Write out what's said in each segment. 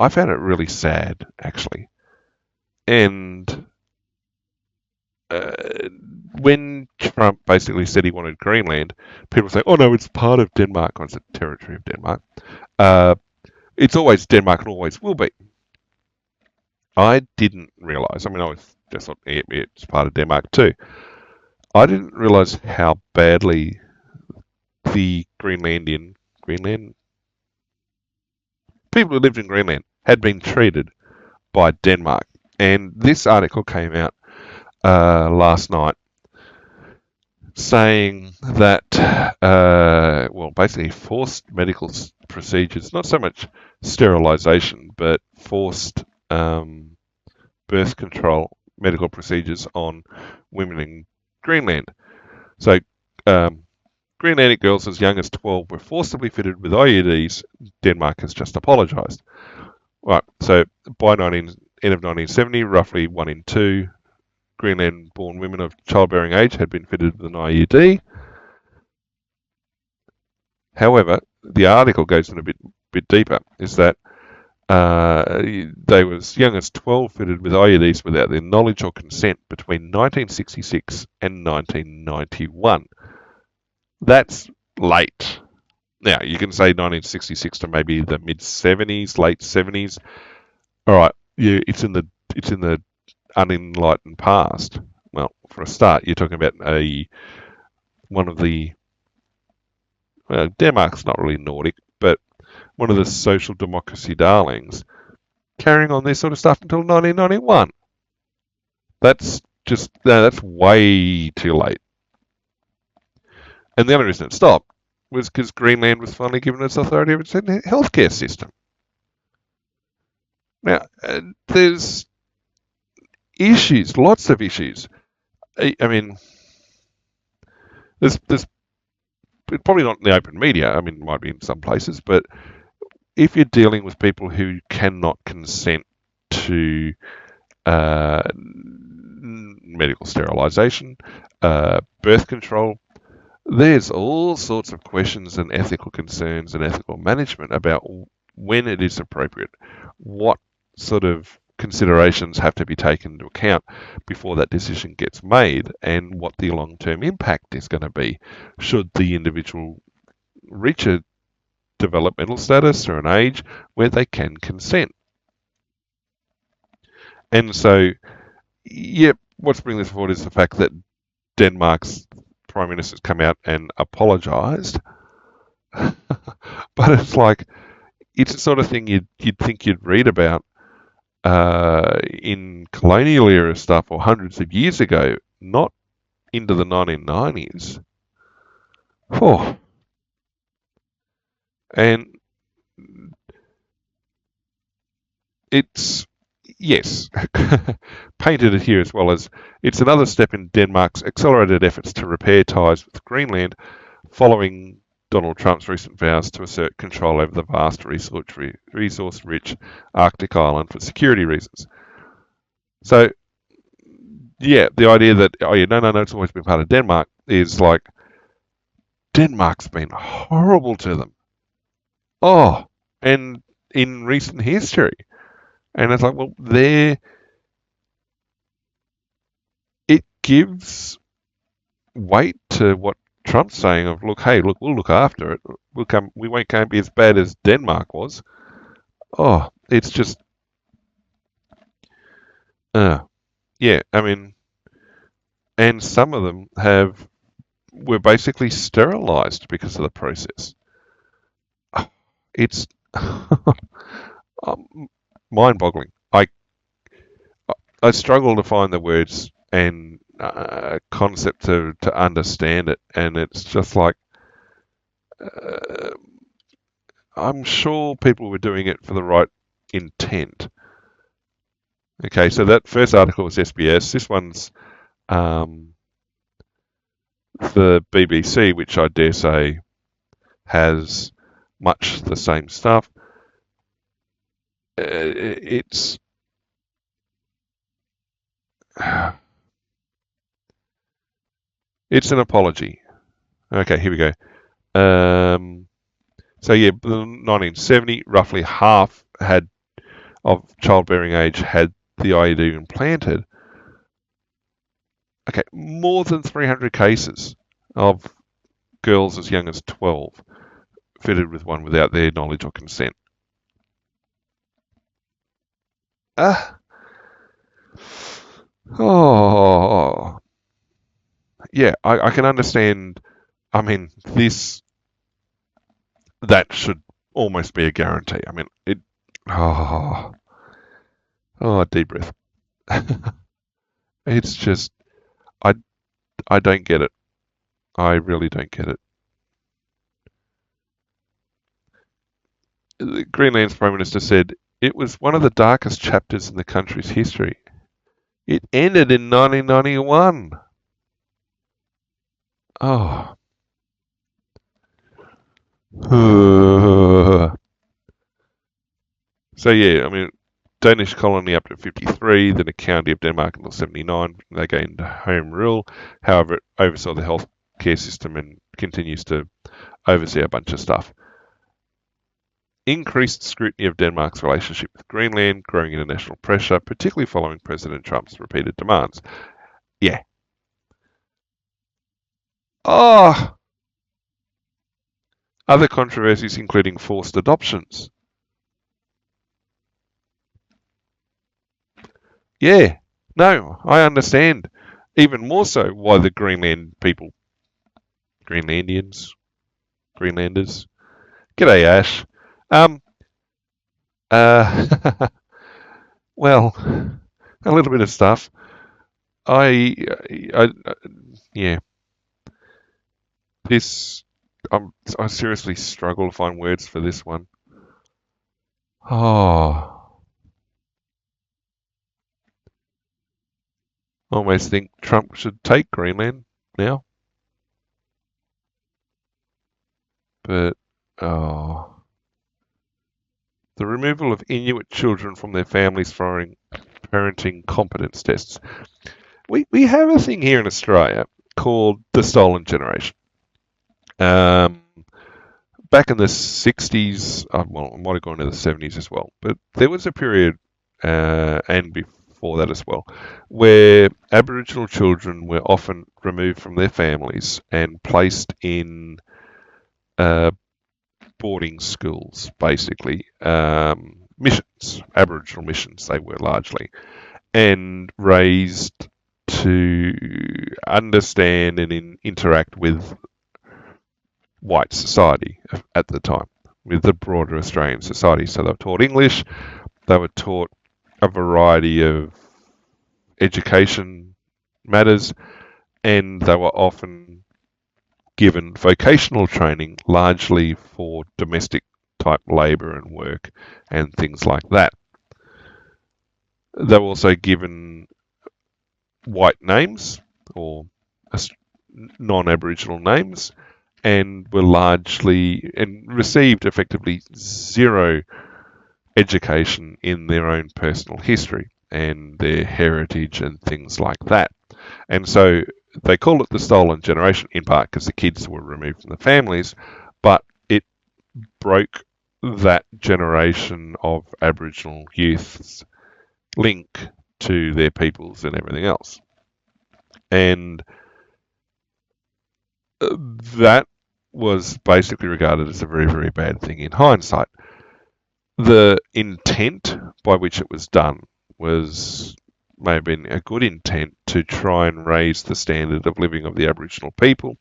I found it really sad, actually. And when Trump basically said he wanted Greenland, people say, "Oh no, it's part of Denmark, or it's a territory of Denmark." Uh, it's always Denmark and always will be. I didn't realise. I mean, I was just thought it's part of Denmark too. I didn't realise how badly the Greenland people who lived in Greenland had been treated by Denmark. And this article came out last night saying that, basically forced medical procedures, not so much sterilisation, but forced birth control medical procedures on women in Greenland. So, Greenlandic girls as young as 12 were forcibly fitted with IUDs. Denmark has just apologised. Right, so by end of 1970, roughly 1 in 2 Greenland-born women of childbearing age had been fitted with an IUD. However, the article goes in a bit deeper, is that they were as young as 12 fitted with IUDs without their knowledge or consent between 1966 and 1991. That's late. Now, you can say 1966 to maybe the mid-70s, late 70s. All right, it's in the unenlightened past. Well, for a start, you're talking about one of the Denmark's not really Nordic, but one of the social democracy darlings carrying on this sort of stuff until 1991. That's way too late. And the only reason it stopped was because Greenland was finally given its authority over its healthcare system. Now, there's issues, lots of issues. I mean, there's probably not in the open media. I mean, it might be in some places, but if you're dealing with people who cannot consent to medical sterilisation, birth control, there's all sorts of questions and ethical concerns and ethical management about when it is appropriate, what sort of considerations have to be taken into account before that decision gets made, and what the long-term impact is going to be should the individual reach a developmental status or an age where they can consent. And so, what's bringing this forward is the fact that Denmark's Prime Minister's come out and apologised. But it's like, it's the sort of thing you'd think you'd read about in colonial era stuff or hundreds of years ago, not into the 1990s. Oh. And it's, yes, painted it here as well as it's another step in Denmark's accelerated efforts to repair ties with Greenland following Donald Trump's recent vows to assert control over the vast resource-rich Arctic island for security reasons. So, yeah, the idea that, it's always been part of Denmark is like, Denmark's been horrible to them. Oh, and in recent history. And it's like, well, it gives weight to what Trump's saying of, look, we'll look after it. We can't be as bad as Denmark was. Oh, it's just, yeah, I mean, and some of them were basically sterilised because of the process. It's mind-boggling. I struggle to find the words and concept to understand it, and it's just like, I'm sure people were doing it for the right intent. Okay, so that first article was SBS. This one's the BBC, which I dare say has much the same stuff. It's an apology. Okay, here we go. So yeah, 1970, roughly half had of childbearing age had the IUD implanted. Okay, more than 300 cases of girls as young as 12 fitted with one without their knowledge or consent. Oh, yeah, I can understand. I mean, that should almost be a guarantee. I mean, oh, deep breath. It's just, I, I don't get it. I really don't get it. Greenland's Prime Minister said it was one of the darkest chapters in the country's history. It ended in 1991. Oh. So yeah, I mean, Danish colony up to 53, then a county of Denmark until 79. They gained home rule. However, it oversaw the health care system and continues to oversee a bunch of stuff. Increased scrutiny of Denmark's relationship with Greenland, growing international pressure, particularly following President Trump's repeated demands. Yeah. Oh, other controversies including forced adoptions. Yeah, no, I understand. Even more so why the Greenland people, Greenlandians, Greenlanders. G'day, Ash. Um, uh, well, a little bit of stuff. I yeah, this, I seriously struggle to find words for this one. Oh, I almost think Trump should take Greenland now, but oh. The removal of Inuit children from their families following parenting competence tests. We have a thing here in Australia called the stolen generation. Back in the 60s, well, it might have gone to the 70s as well, but there was a period, and before that as well, where Aboriginal children were often removed from their families and placed in boarding schools, basically, missions, Aboriginal missions, they were largely, and raised to understand and interact with white society at the time, with the broader Australian society. So they were taught English, they were taught a variety of education matters, and they were often given vocational training largely for domestic type labour and work and things like that. They were also given white names or non-Aboriginal names and were largely and received effectively zero education in their own personal history and their heritage and things like that. And so they call it the stolen generation in part because the kids were removed from the families, but it broke that generation of Aboriginal youth's link to their peoples and everything else. And that was basically regarded as a very, very bad thing in hindsight. The intent by which it was done may have been a good intent to try and raise the standard of living of the Aboriginal people,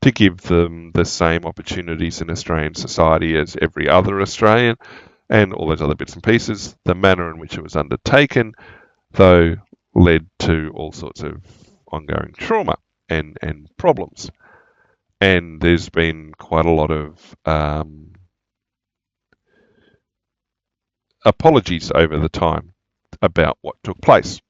to give them the same opportunities in Australian society as every other Australian, and all those other bits and pieces. The manner in which it was undertaken, though, led to all sorts of ongoing trauma and problems. And there's been quite a lot of apologies over the time about what took place.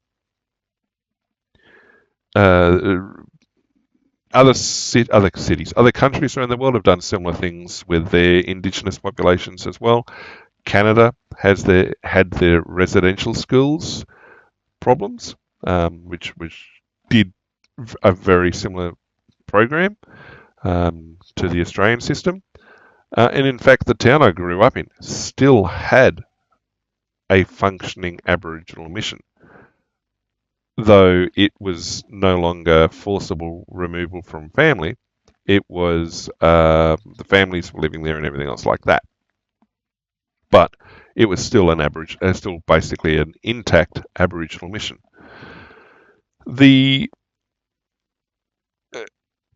Other cities, other countries around the world have done similar things with their Indigenous populations as well. Canada had their residential schools problems, which did a very similar program to the Australian system. And in fact, the town I grew up in still had a functioning Aboriginal mission, though it was no longer forcible removal from family. It was the families were living there and everything else like that. But it was still still basically an intact Aboriginal mission. The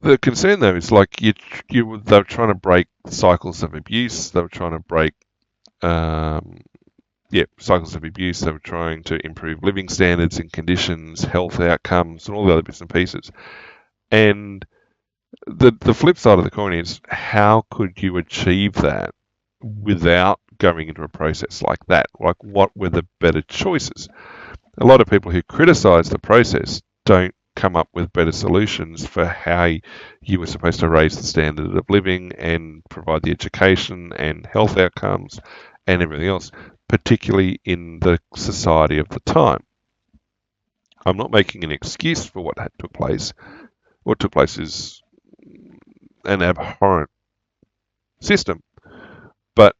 the concern though is like they were trying to break cycles of abuse. They were trying to break cycles of abuse. They were trying to improve living standards and conditions, health outcomes, and all the other bits and pieces. And the flip side of the coin is, how could you achieve that without going into a process like that? Like, what were the better choices? A lot of people who criticize the process don't come up with better solutions for how you were supposed to raise the standard of living and provide the education and health outcomes and everything else, particularly in the society of the time. I'm not making an excuse for what took place. What took place is an abhorrent system, but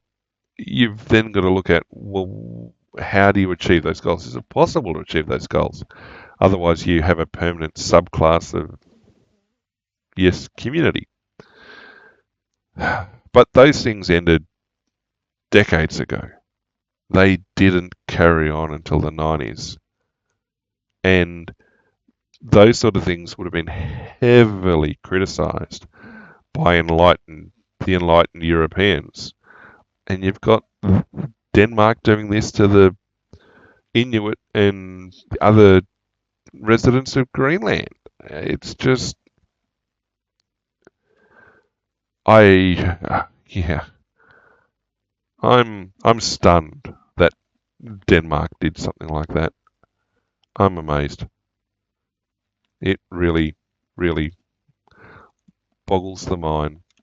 you've then got to look at, well, how do you achieve those goals? Is it possible to achieve those goals? Otherwise, you have a permanent subclass of community. But those things ended decades ago. They didn't carry on until the 90s. And those sort of things would have been heavily criticised by the enlightened Europeans. And you've got Denmark doing this to the Inuit and other residents of Greenland. It's just, I'm stunned that Denmark did something like that. I'm amazed. It really, really boggles the mind.